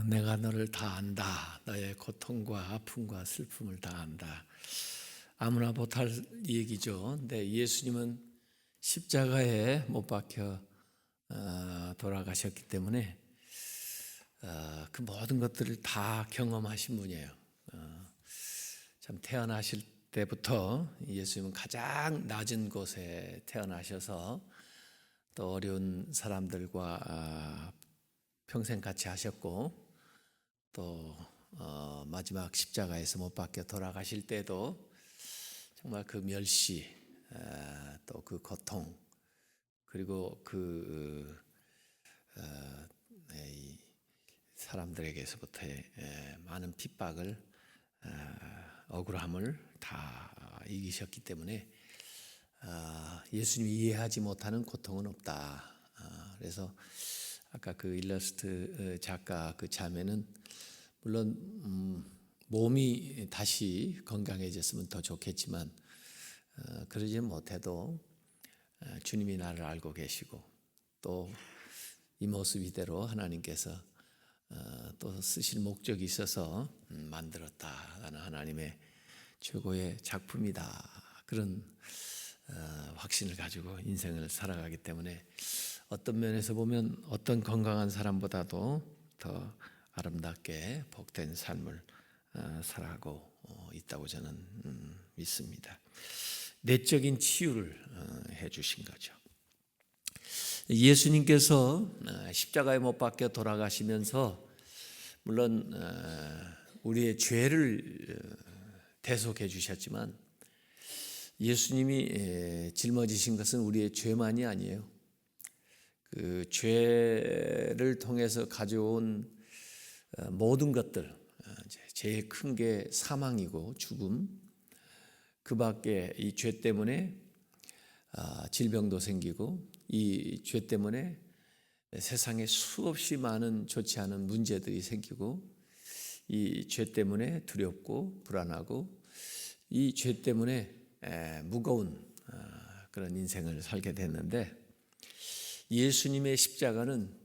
내가 너를 다 안다. 너의 고통과 아픔과 슬픔을 다 안다. 아무나 못할 얘기죠. 근데 예수님은 십자가에 못 박혀 돌아가셨기 때문에 그 모든 것들을 다 경험하신 분이에요. 참 태어나실 때부터 예수님은 가장 낮은 곳에 태어나셔서 또 어려운 사람들과 평생 같이 하셨고 또 마지막 십자가에서 못 박혀 돌아가실 때도 정말 그 멸시 또 그 고통 그리고 그 사람들에게서부터의 많은 핍박을 억울함을 다 이기셨기 때문에 예수님이 이해하지 못하는 고통은 없다. 그래서 아까 그 일러스트 작가 그 자매는 물론 몸이 다시 건강해졌으면 더 좋겠지만 그러지 못해도 주님이 나를 알고 계시고 또 이 모습 이대로 하나님께서 또 쓰실 목적이 있어서 만들었다. 나는 하나님의 최고의 작품이다. 그런 확신을 가지고 인생을 살아가기 때문에 어떤 면에서 보면 어떤 건강한 사람보다도 더 아름답게 복된 삶을 살아가고 있다고 저는 믿습니다. 내적인 치유를 해주신 거죠. 예수님께서 십자가에 못 박혀 돌아가시면서 물론 우리의 죄를 대속해 주셨지만 예수님이 짊어지신 것은 우리의 죄만이 아니에요. 그 죄를 통해서 가져온 모든 것들, 제일 큰 게 사망이고 죽음, 그 밖에 이 죄 때문에 질병도 생기고 이 죄 때문에 세상에 수없이 많은 좋지 않은 문제들이 생기고 이 죄 때문에 두렵고 불안하고 이 죄 때문에 무거운 그런 인생을 살게 됐는데 예수님의 십자가는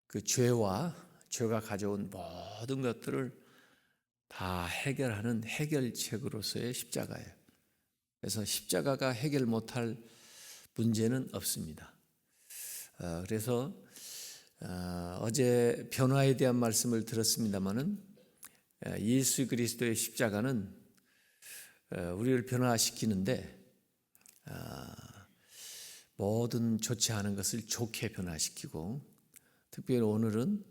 그 죄가 가져온 모든 것들을 다 해결하는 해결책으로서의 십자가예요. 그래서 십자가가 해결 못할 문제는 없습니다. 그래서 어제 변화에 대한 말씀을 들었습니다마는 예수 그리스도의 십자가는 우리를 변화시키는데 모든 좋지 않은 것을 좋게 변화시키고 특별히 오늘은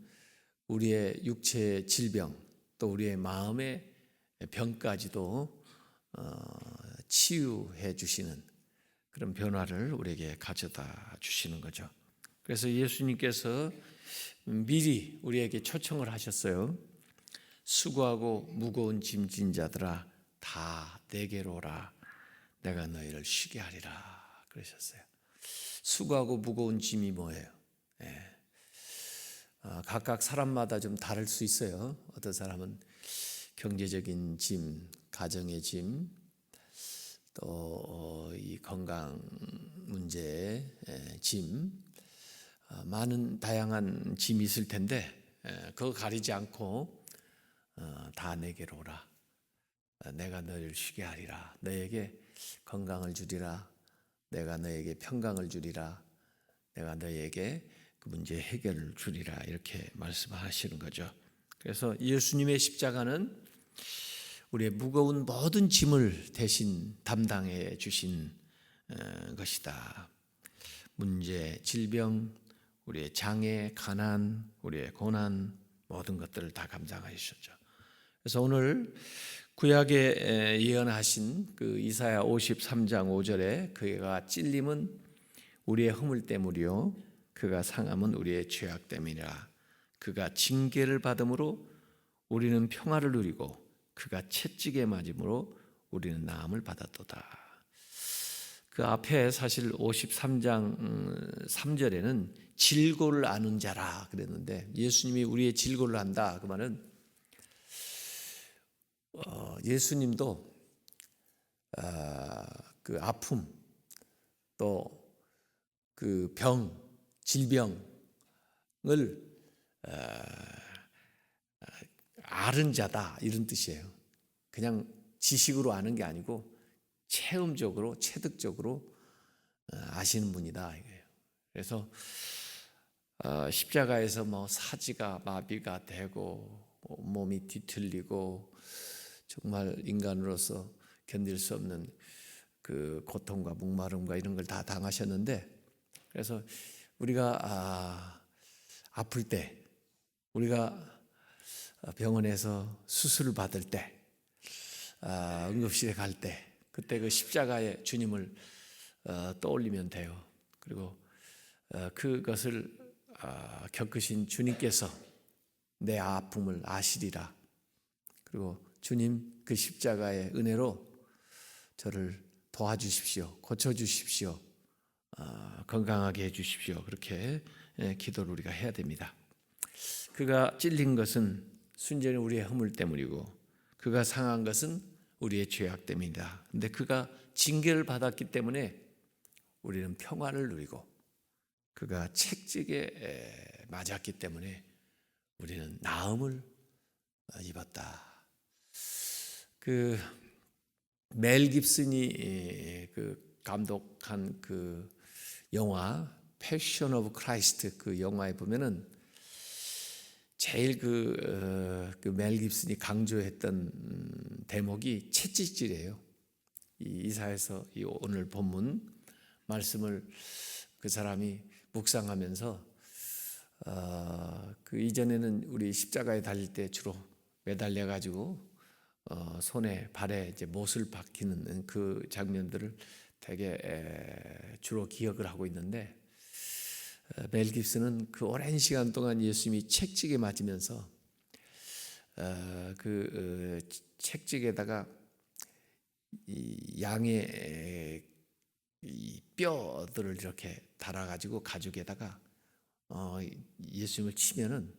우리의 육체의 질병 또 우리의 마음의 병까지도 치유해 주시는 그런 변화를 우리에게 가져다 주시는 거죠. 그래서 예수님께서 미리 우리에게 초청을 하셨어요. 수고하고 무거운 짐진 자들아 다 내게로 오라. 내가 너희를 쉬게 하리라 그러셨어요. 수고하고 무거운 짐이 뭐예요? 각각 사람마다 좀 다를 수 있어요. 어떤 사람은 경제적인 짐, 가정의 짐, 또 이 건강 문제의 짐, 많은 다양한 짐이 있을 텐데 그거 가리지 않고 다 내게로 오라. 내가 너를 쉬게 하리라. 너에게 건강을 주리라. 내가 너에게 평강을 주리라. 내가 너에게 그 문제 해결을 주리라. 이렇게 말씀하시는 거죠. 그래서 예수님의 십자가는 우리의 무거운 모든 짐을 대신 담당해 주신 것이다. 문제, 질병, 우리의 장애, 가난, 우리의 고난 모든 것들을 다 감당하셨죠. 그래서 오늘 구약에 예언하신 그 이사야 53장 5절에 그가 찔림은 우리의 허물 때문이요 그가 상함은 우리의 죄악 때문이라. 그가 징계를 받음으로 우리는 평화를 누리고 그가 채찍에 맞음으로 우리는 나음을 받았도다. 그 앞에 사실 53장 3절에는 질고를 아는 자라 그랬는데 예수님이 우리의 질고를 안다. 그 말은 예수님도 그 아픔 또 그 병, 질병을 아는 자다 이런 뜻이에요. 그냥 지식으로 아는 게 아니고 체험적으로 체득적으로 아시는 분이다 이거예요. 그래서 십자가에서 뭐 사지가 마비가 되고 몸이 뒤틀리고 정말 인간으로서 견딜 수 없는 그 고통과 목마름과 이런 걸 다 당하셨는데, 그래서 우리가 아플 때, 우리가 병원에서 수술을 받을 때, 응급실에 갈 때, 그때 그 십자가의 주님을 떠올리면 돼요. 그리고 그것을 겪으신 주님께서 내 아픔을 아시리라. 그리고 주님 그 십자가의 은혜로 저를 도와주십시오. 고쳐주십시오. 건강하게 해주십시오. 그렇게 기도를 우리가 해야 됩니다. 그가 찔린 것은 순전히 우리의 허물 때문이고 그가 상한 것은 우리의 죄악 때문이다. 그런데 그가 징계를 받았기 때문에 우리는 평화를 누리고 그가 채찍에 맞았기 때문에 우리는 나음을 입었다. 그 멜 깁슨이 그 감독한 그 영화 패션 오브 크라이스트, 그 영화에 보면은 제일 그 멜 깁슨이 강조했던 대목이 채찍질이에요. 이 이사에서 이 오늘 본문 말씀을 그 사람이 묵상하면서 그 이전에는 우리 십자가에 달릴 때 주로 매달려 가지고 손에 발에 이제 못을 박히는 그 장면들을 되게 주로 기억을 하고 있는데, 멜 깁슨은 그 오랜 시간 동안 예수님이 채찍에 맞으면서 그 채찍에다가 이 양의 이 뼈들을 이렇게 달아가지고 가죽에다가 예수님을 치면은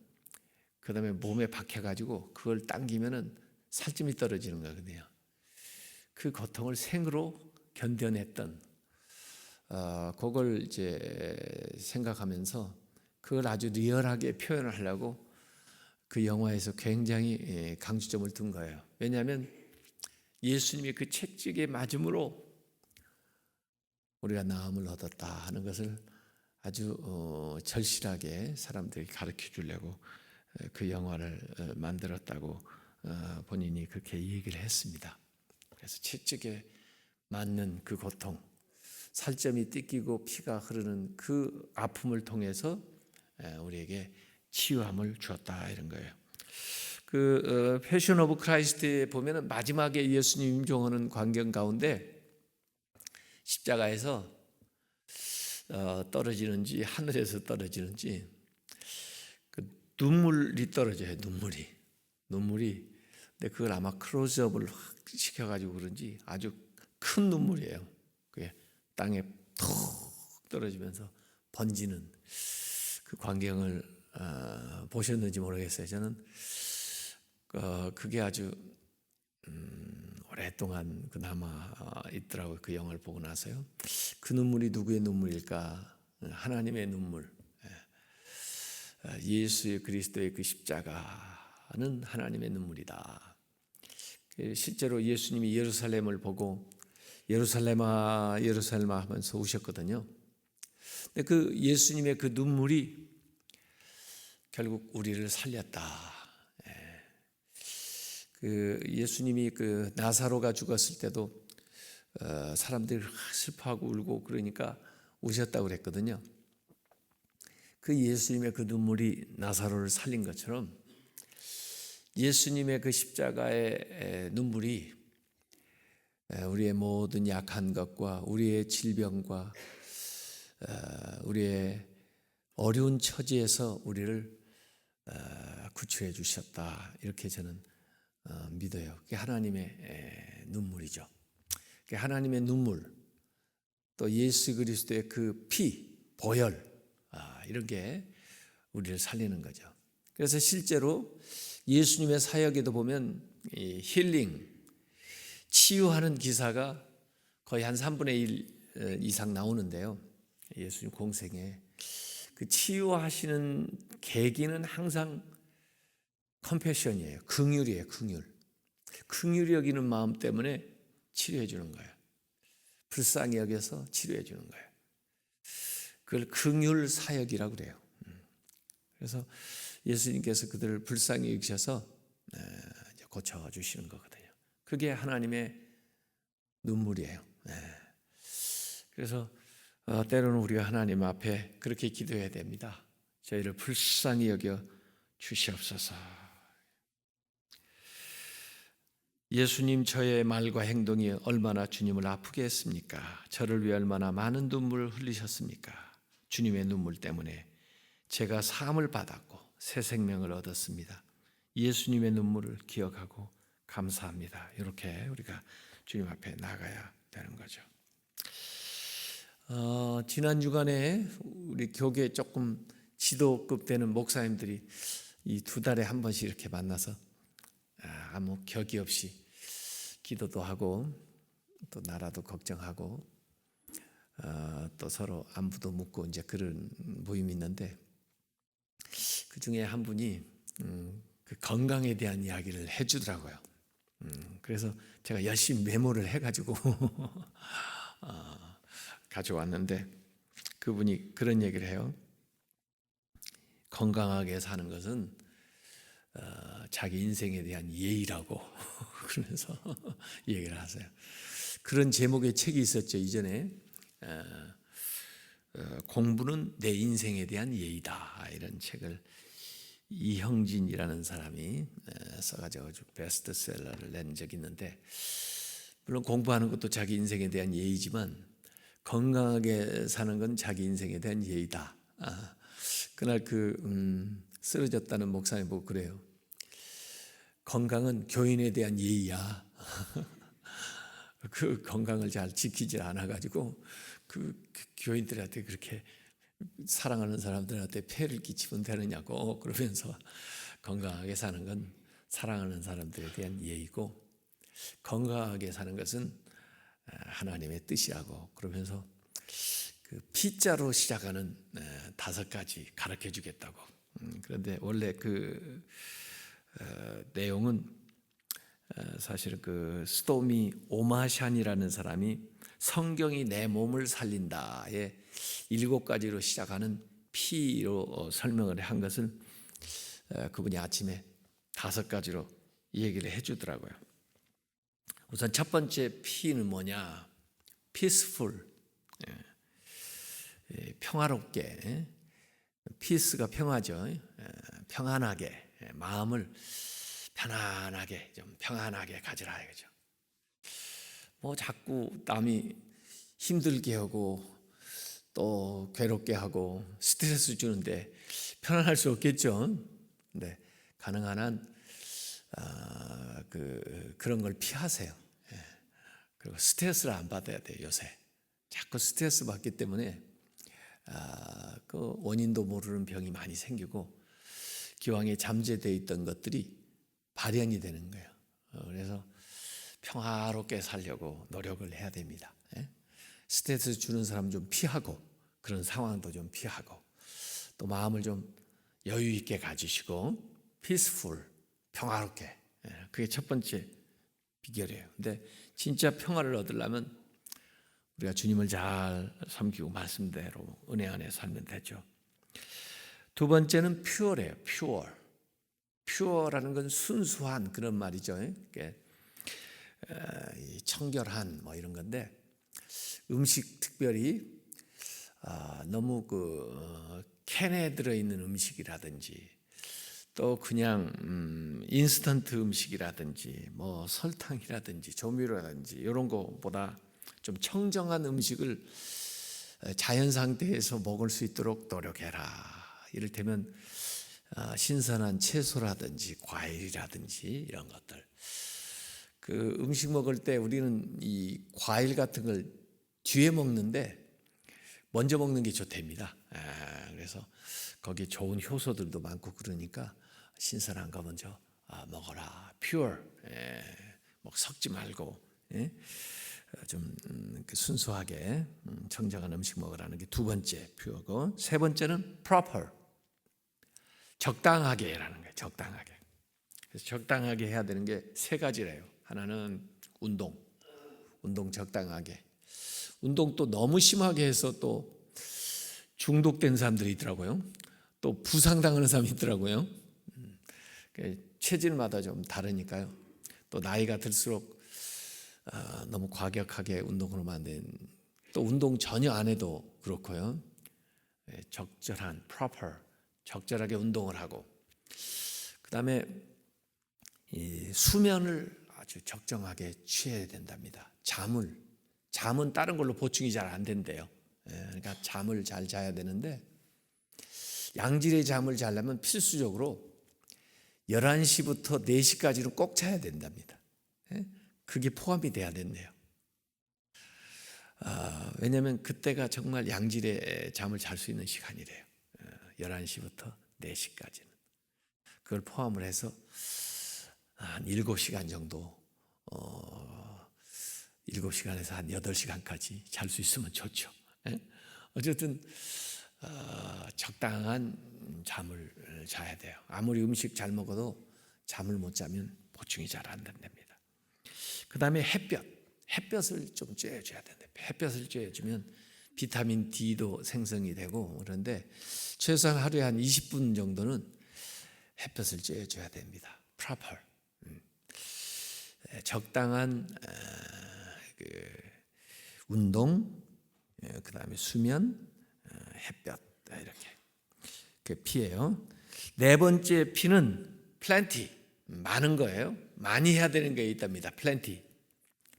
그 다음에 몸에 박혀가지고 그걸 당기면은 살점이 떨어지는 거거든요. 그 고통을 생으로 견뎌냈던 그걸 이제 생각하면서 그걸 아주 리얼하게 표현을 하려고 그 영화에서 굉장히 강조점을 둔 거예요. 왜냐하면 예수님이 그 채찍에 맞음으로 우리가 나음을 얻었다 하는 것을 아주 절실하게 사람들이 가르쳐 주려고 그 영화를 만들었다고 본인이 그렇게 얘기를 했습니다. 그래서 채찍에 맞는 그 고통, 살점이 뜯기고 피가 흐르는 그 아픔을 통해서 우리에게 치유함을 주었다 이런 거예요. 그 패션 오브 크라이스트에 보면은 마지막에 예수님 임종하는 광경 가운데 십자가에서 떨어지는지 하늘에서 떨어지는지 그 눈물이 떨어져요. 눈물이. 근데 그걸 아마 클로즈업을 시켜가지고 그런지 아주 큰 눈물이에요. 그게 땅에 톡 떨어지면서 번지는 그 광경을 보셨는지 모르겠어요. 저는 그게 아주 오랫동안 그나마 있더라고요. 그 영화를 보고 나서요. 그 눈물이 누구의 눈물일까? 하나님의 눈물. 예수 그리스도의 그 십자가는 하나님의 눈물이다. 실제로 예수님이 예루살렘을 보고 예루살렘아 예루살렘아 하면서 우셨거든요. 근데 그 예수님의 그 눈물이 결국 우리를 살렸다. 그 예수님이 그 나사로가 죽었을 때도 사람들이 슬퍼하고 울고 그러니까 우셨다고 그랬거든요. 그 예수님의 그 눈물이 나사로를 살린 것처럼 예수님의 그 십자가의 눈물이 우리의 모든 약한 것과 우리의 질병과 우리의 어려운 처지에서 우리를 구출해 주셨다. 이렇게 저는 믿어요. 그게 하나님의 눈물이죠. 그게 하나님의 눈물, 또 예수 그리스도의 그 피, 보혈, 이런 게 우리를 살리는 거죠. 그래서 실제로 예수님의 사역에도 보면 이 힐링, 치유하는 기사가 거의 한 3분의 1 이상 나오는데요. 예수님 공생에 그 치유하시는 계기는 항상 컴패션이에요. 긍휼이에요. 긍휼히 여기는 마음 때문에 치료해 주는 거예요. 불쌍히 여겨서 치료해 주는 거예요. 그걸 긍휼 사역이라고 그래요. 그래서 예수님께서 그들을 불쌍히 여기셔서 고쳐주시는 거거든요. 그게 하나님의 눈물이에요. 그래서 때로는 우리가 하나님 앞에 그렇게 기도해야 됩니다. 저희를 불쌍히 여겨 주시옵소서. 예수님 저의 말과 행동이 얼마나 주님을 아프게 했습니까? 저를 위해 얼마나 많은 눈물을 흘리셨습니까? 주님의 눈물 때문에 제가 사함을 받았고 새 생명을 얻었습니다. 예수님의 눈물을 기억하고 감사합니다. 이렇게 우리가 주님 앞에 나가야 되는 거죠. 지난 주간에 우리 교계 조금 지도급 되는 목사님들이 이 2달에 한 번씩 이렇게 만나서 아무 격이 없이 기도도 하고 또 나라도 걱정하고 또 서로 안부도 묻고 이제 그런 모임이 있는데 그 중에 한 분이 그 건강에 대한 이야기를 해주더라고요. 그래서 제가 열심히 메모를 해가지고 가져왔는데 그분이 그런 얘기를 해요. 건강하게 사는 것은 자기 인생에 대한 예의라고 그러면서 얘기를 하세요. 그런 제목의 책이 있었죠. 이전에 공부는 내 인생에 대한 예의다 이런 책을 이형진이라는 사람이 써가지고 베스트셀러를 낸 적이 있는데 물론 공부하는 것도 자기 인생에 대한 예의지만 건강하게 사는 건 자기 인생에 대한 예의다. 그날 쓰러졌다는 목사님 보고 그래요. 건강은 교인에 대한 예의야. 그 건강을 잘 지키지 않아가지고 그 교인들한테 그렇게 사랑하는 사람들한테 폐를 끼치면 되느냐고 그러면서 건강하게 사는 건 사랑하는 사람들에 대한 예의고 건강하게 사는 것은 하나님의 뜻이라고 그러면서 그 P자로 시작하는 5가지 가르쳐 주겠다고. 그런데 원래 그 내용은 사실 그 스토미 오마샨이라는 사람이 성경이 내 몸을 살린다에 7가지로 시작하는 P로 설명을 한 것을 그분이 아침에 5가지로 얘기를 해주더라고요. 우선 첫 번째 P는 뭐냐? peaceful, 평화롭게. peace가 평화죠. 평안하게, 마음을 편안하게 좀 평안하게 가지라 이거죠. 뭐 자꾸 남이 힘들게 하고 또 괴롭게 하고 스트레스 주는데 편안할 수 없겠죠. 근데 가능한 한 그런 걸 피하세요. 그리고 스트레스를 안 받아야 돼요. 요새 자꾸 스트레스 받기 때문에 그 원인도 모르는 병이 많이 생기고 기왕에 잠재되어 있던 것들이 발현이 되는 거예요. 그래서 평화롭게 살려고 노력을 해야 됩니다. 스트레스 주는 사람 좀 피하고 그런 상황도 좀 피하고 또 마음을 좀 여유 있게 가지시고 peaceful, 평화롭게. 그게 첫 번째 비결이에요. 근데 진짜 평화를 얻으려면 우리가 주님을 잘 섬기고 말씀대로 은혜 안에 살면 되죠. 두 번째는 pure예요. pure라는 건 순수한 그런 말이죠. 청결한 뭐 이런 건데 음식 특별히 너무 캔에 들어있는 음식이라든지 또 그냥 인스턴트 음식이라든지 뭐 설탕이라든지 조미료라든지 이런 거보다 좀 청정한 음식을 자연 상태에서 먹을 수 있도록 노력해라. 이를테면 신선한 채소라든지 과일이라든지 이런 것들. 그 음식 먹을 때 우리는 이 과일 같은 걸 뒤에 먹는데 먼저 먹는 게 좋답니다. 그래서 거기에 좋은 효소들도 많고 그러니까 신선한 거 먼저 먹어라. pure, 뭐 섞지 말고 좀 순수하게 청정한 음식 먹으라는 게 두 번째 pure고 세 번째는 proper, 적당하게라는 거예요. 적당하게. 그래서 적당하게 해야 되는 게 세 가지래요. 하나는 운동 적당하게. 운동 또 너무 심하게 해서 또 중독된 사람들이 있더라고요. 또 부상당하는 사람이 있더라고요. 체질마다 좀 다르니까요. 또 나이가 들수록 너무 과격하게 운동을 하면 안 되는, 또 운동 전혀 안 해도 그렇고요. 적절한 적절하게 운동을 하고, 그다음에 이 수면을 아주 적정하게 취해야 된답니다. 잠은 다른 걸로 보충이 잘 안 된대요. 그러니까 잠을 잘 자야 되는데, 양질의 잠을 자려면 필수적으로 11시부터 4시까지는 꼭 자야 된답니다. 그게 포함이 돼야 된대요. 왜냐하면 그때가 정말 양질의 잠을 잘 수 있는 시간이래요. 11시부터 4시까지는. 그걸 포함을 해서 한 7시간 정도, 7시간에서 한 8시간까지 잘 수 있으면 좋죠. 어쨌든 적당한 잠을 자야 돼요. 아무리 음식 잘 먹어도 잠을 못 자면 보충이 잘 안 된답니다. 그 다음에 햇볕을 좀 쬐줘야 된다. 햇볕을 쬐주면 비타민 D도 생성이 되고, 그런데 최소한 하루에 한 20분 정도는 햇볕을 쬐줘야 됩니다. proper. 적당한 운동, 그 다음에 수면, 햇볕, 이렇게 그 P예요. 네 번째 P는 plenty, 많은 거예요. 많이 해야 되는 게 있답니다. plenty.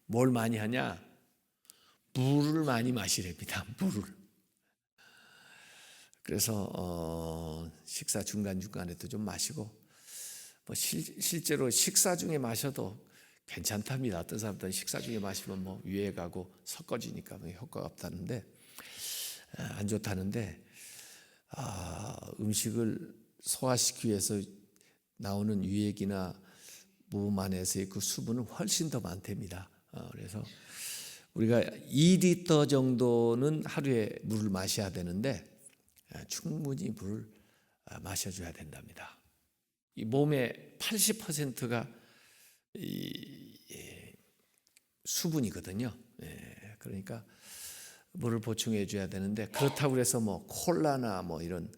뭘 많이 하냐? 물을 많이 마시랍니다. 물을. 그래서 식사 중간중간에도 좀 마시고, 뭐 실제로 식사 중에 마셔도 괜찮답니다. 어떤 사람들은 식사 중에 마시면 뭐 위에 가고 섞어지니까 효과가 없다는데, 안 좋다는데, 음식을 소화시키기 위해서 나오는 유액이나 몸 안에서의 그 수분은 훨씬 더 많답니다. 그래서 우리가 2리터 정도는 하루에 물을 마셔야 되는데, 충분히 물을 마셔줘야 된답니다. 이 몸의 80%가 수분이거든요. 그러니까 물을 보충해 줘야 되는데, 그렇다고 해서 뭐 콜라나 뭐 이런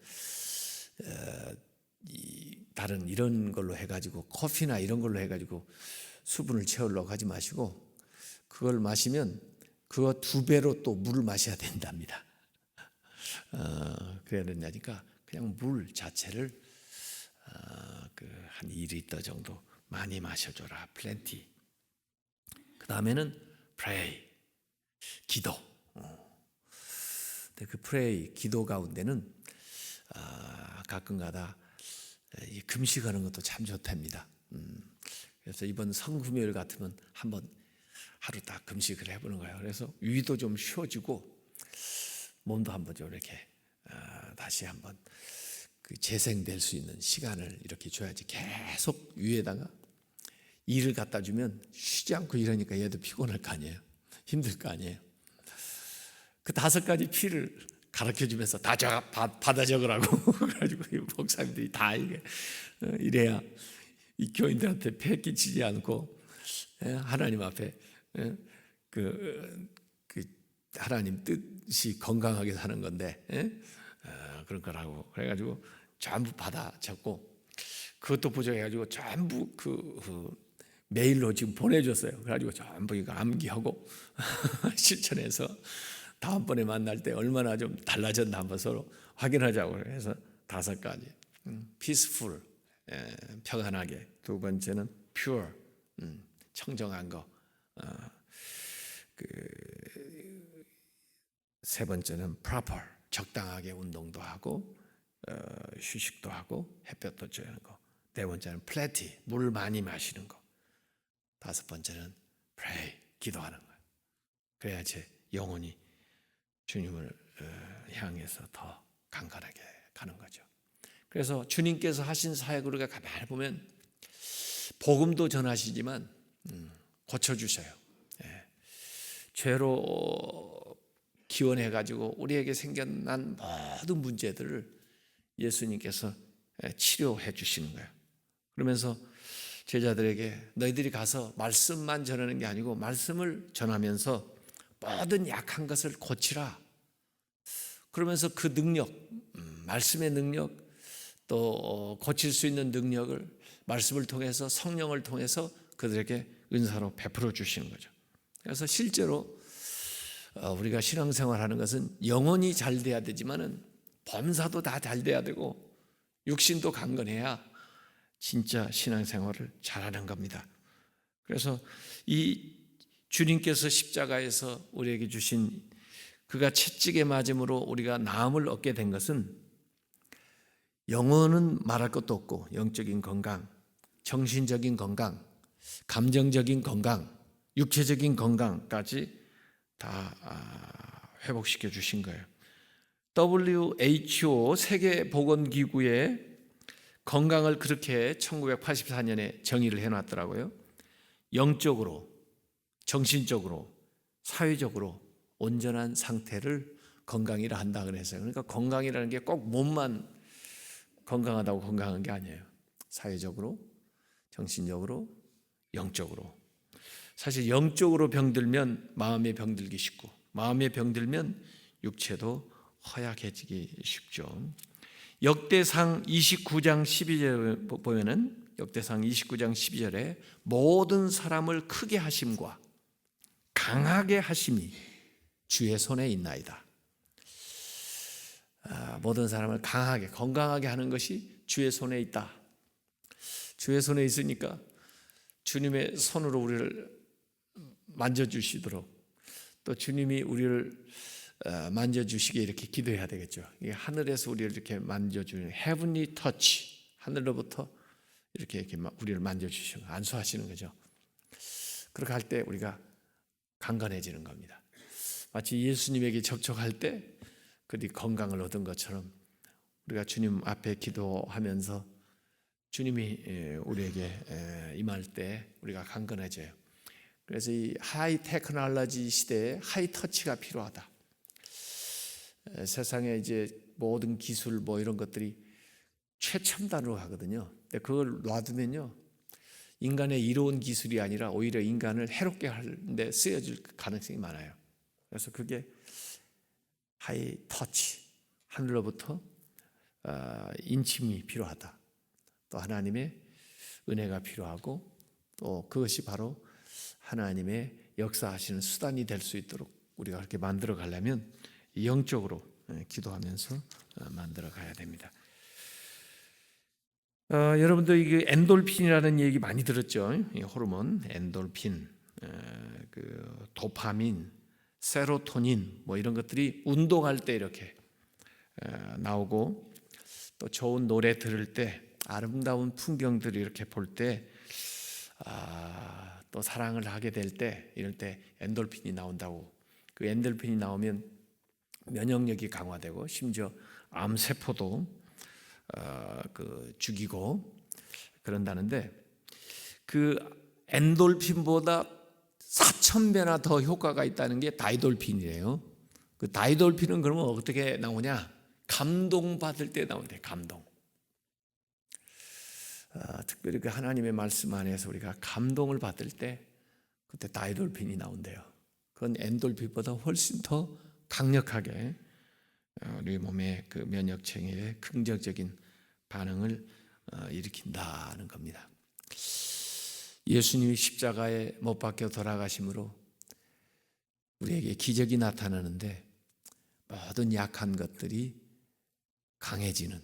다른 이런 걸로 해가지고, 커피나 이런 걸로 해가지고 수분을 채우려고 하지 마시고, 그걸 마시면 그거 2배로 또 물을 마셔야 된답니다. 그래야 된다니까 그냥 물 자체를 한 2리터 정도 많이 마셔줘라. plenty. 그 다음에는 pray, 기도. 근데 그 pray, 기도 가운데는 가끔가다 금식하는 것도 참 좋답니다. 그래서 이번 성금요일 같으면 한번 하루 딱 금식을 해보는 거예요. 그래서 위도 좀 쉬어지고 몸도 한번 좀 이렇게 다시 한번 그 재생될 수 있는 시간을 이렇게 줘야지. 계속 위에다가 일을 갖다 주면 쉬지 않고 이러니까 얘도 피곤할 거 아니에요. 힘들 거 아니에요. 그 5가지 피를 가르쳐 주면서 다 받아 적으라고 그래가지고 목사님들이 다 이래야 이 교인들한테 폐 끼치지 않고 하나님 앞에 그 하나님 뜻이 건강하게 사는 건데 그런 거라고 그래가지고 전부 받아 적고, 그것도 부족해가지고 전부 그 메일로 지금 보내줬어요. 그래가지고 전부 이거 암기하고 실천해서 다음번에 만날 때 얼마나 좀 달라졌나 한번 서로 확인하자고 해서 5가지. peaceful, 평안하게. 2번째는 pure, 청정한 거. 3번째는 proper, 적당하게 운동도 하고 휴식도 하고 햇볕도 쬐는 거. 4번째는 plenty, 물 많이 마시는 거. 5번째는 pray, 기도하는 거예요. 그래야 제 영혼이 주님을 향해서 더 강건하게 가는 거죠. 그래서 주님께서 하신 사역을 우리가 가만히 보면 복음도 전하시지만 고쳐주셔요. 죄로 기원해가지고 우리에게 생겨난 모든 문제들을 예수님께서 치료해 주시는 거예요. 그러면서 제자들에게 너희들이 가서 말씀만 전하는 게 아니고 말씀을 전하면서 모든 약한 것을 고치라. 그러면서 그 능력, 말씀의 능력, 또 고칠 수 있는 능력을 말씀을 통해서 성령을 통해서 그들에게 은사로 베풀어 주시는 거죠. 그래서 실제로 우리가 신앙생활하는 것은 영혼이 잘 돼야 되지만은 범사도 다 잘 돼야 되고 육신도 강건해야 진짜 신앙생활을 잘하는 겁니다. 그래서 이 주님께서 십자가에서 우리에게 주신 그가 채찍에 맞음으로 우리가 나음을 얻게 된 것은 영혼은 말할 것도 없고 영적인 건강, 정신적인 건강, 감정적인 건강, 육체적인 건강까지 다 회복시켜 주신 거예요. WHO 세계보건기구의 건강을 그렇게 1984년에 정의를 해놨더라고요. 영적으로, 정신적으로, 사회적으로 온전한 상태를 건강이라 한다 그랬어요. 그러니까 건강이라는 게 꼭 몸만 건강하다고 건강한 게 아니에요. 사회적으로, 정신적으로, 영적으로. 사실 영적으로 병들면 마음에 병들기 쉽고 마음에 병들면 육체도 허약해지기 쉽죠. 역대상 29장 12절에 보면은 역대상 29장 12절에 모든 사람을 크게 하심과 강하게 하심이 주의 손에 있나이다. 모든 사람을 강하게 건강하게 하는 것이 주의 손에 있다. 주의 손에 있으니까 주님의 손으로 우리를 만져주시도록 또 주님이 우리를 만져주시게 이렇게 기도해야 되겠죠. 이게 하늘에서 우리를 이렇게 만져주는 heavenly touch, 하늘로부터 이렇게 우리를 만져주시는 안수하시는 거죠. 그렇게 할 때 우리가 강건해지는 겁니다. 마치 예수님에게 접촉할 때 그들이 건강을 얻은 것처럼 우리가 주님 앞에 기도하면서 주님이 우리에게 임할 때 우리가 강건해져요. 그래서 이 하이 테크놀로지 시대에 하이 터치가 필요하다. 세상에 이제 모든 기술 뭐 이런 것들이 최첨단으로 하거든요. 근데 그걸 놔두면요, 인간의 이로운 기술이 아니라 오히려 인간을 해롭게 하는데 쓰여질 가능성이 많아요. 그래서 그게 하이 터치, 하늘로부터 인침이 필요하다. 또 하나님의 은혜가 필요하고 또 그것이 바로 하나님의 역사하시는 수단이 될 수 있도록 우리가 그렇게 만들어 가려면 영적으로 기도하면서 만들어 가야 됩니다. 여러분도 이게 엔돌핀이라는 얘기 많이 들었죠? 이 호르몬 엔돌핀, 그 도파민, 세로토닌 뭐 이런 것들이 운동할 때 이렇게 나오고 또 좋은 노래 들을 때 아름다운 풍경들을 이렇게 볼 때 또 사랑을 하게 될 때 이럴 때 엔돌핀이 나온다고. 그 엔돌핀이 나오면 면역력이 강화되고 심지어 암세포도 죽이고 그런다는데 그 엔돌핀보다 4,000배나 더 효과가 있다는 게 다이돌핀이에요. 그 다이돌핀은 그러면 어떻게 나오냐? 감동받을 때 나오는데 감동. 특별히 그 하나님의 말씀 안에서 우리가 감동을 받을 때 그때 다이돌핀이 나온대요. 그건 엔돌핀보다 훨씬 더 강력하게 우리 몸의 그 면역 체계에 긍정적인 반응을 일으킨다는 겁니다. 예수님이 십자가에 못 박혀 돌아가심으로 우리에게 기적이 나타나는데 모든 약한 것들이 강해지는,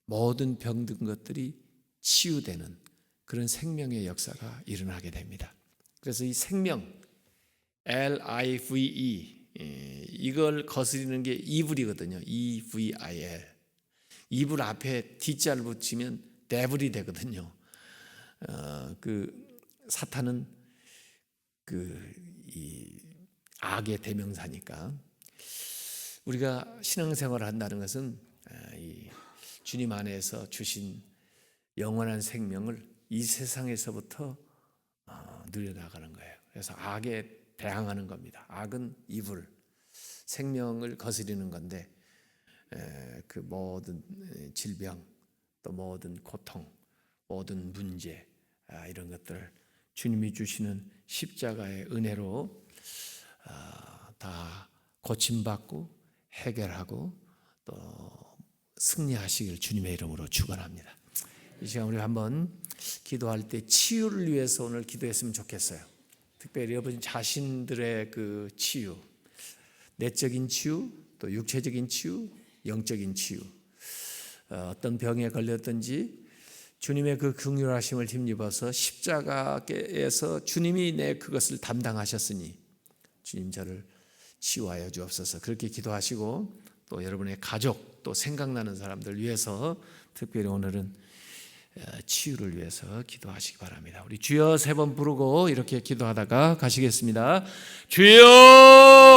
모든 병든 것들이 치유되는 그런 생명의 역사가 일어나게 됩니다. 그래서 이 생명 LIVE 이걸 거스리는 게 이불이거든요. EVIL. 이불 앞에 D자를 붙이면 데블이 되거든요. 그 사탄은 이 악의 대명사니까 우리가 신앙생활을 한다는 것은 이 주님 안에서 주신 영원한 생명을 이 세상에서부터 누려나가는 거예요. 그래서 악에 대항하는 겁니다. 악은 이불, 생명을 거스리는 건데 그 모든 질병, 또 모든 고통, 모든 문제, 이런 것들 주님이 주시는 십자가의 은혜로 다 고침받고 해결하고 또 승리하시길 주님의 이름으로 축원합니다. 이 시간 우리 한번 기도할 때 치유를 위해서 오늘 기도했으면 좋겠어요. 특별히 여러분 자신들의 그 치유, 내적인 치유, 또 육체적인 치유, 영적인 치유, 어떤 병에 걸렸든지 주님의 그 긍휼하심을 힘입어서 십자가에서 주님이 내 그것을 담당하셨으니 주님 저를 치유하여 주옵소서. 그렇게 기도하시고 또 여러분의 가족 또 생각나는 사람들 위해서 특별히 오늘은 치유를 위해서 기도하시기 바랍니다. 우리 주여 3번 부르고 이렇게 기도하다가 가시겠습니다. 주여!